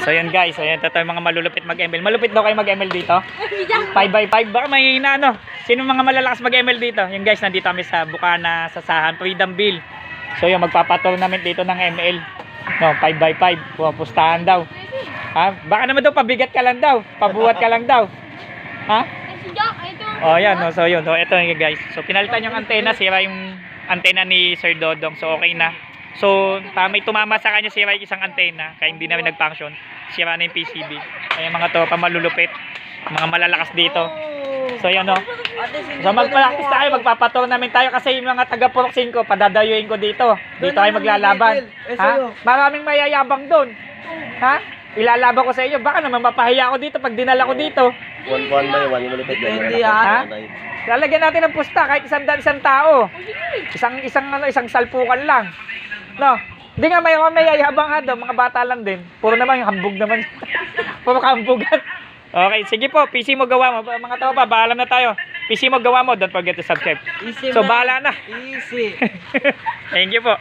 So yun guys, ayan ito yung mga malulupit mag-ML. Malupit daw kayo mag-ML dito? 5x5, baka may ano. Sino mga malalakas mag-ML dito? Yung guys, nandito kami sa Bukana, sa Sahan, Freedomville. So yun, magpapatournament dito ng ML. No, 5x5, pupustahan daw. Ha? Baka naman daw pabigat ka lang daw, pabuhat ka lang daw. Ha? Oh yan, no, so yun. So ito yung guys. So pinalitan yung antena, sira yung antena ni Sir Dodong. So okay na. So, may tumama sa kanya sira yung isang antena, kaya hindi namin nag-function. Sira na yung PCB. Kaya mga tropa malulupit, mga malalakas dito. So, yan o. So, mag-practice tayo, magpapatournament tayo kasi yung mga taga-Purok 5, padadayuin ko dito. Dito tayo maglalaban. Ha? Maraming mayayabang doon. Ha? Ilalaban ko sa inyo. Baka naman mapahiya ako dito pag dinala ko dito. One by one, yung malupit na Hindi ha? Lalagyan natin ng pusta kahit isang tao. Isang salpukan lang. No. Hindi nga may yayabang ha daw, mga bata lang din. Puro naman yung hambog naman. Puro kambugan. Okay, sige po, PC mo gawa mo. Mga tropa, bahala na tayo. PC mo gawa mo, don't forget to subscribe. Easy, So man. bahala na. Easy. Thank you po.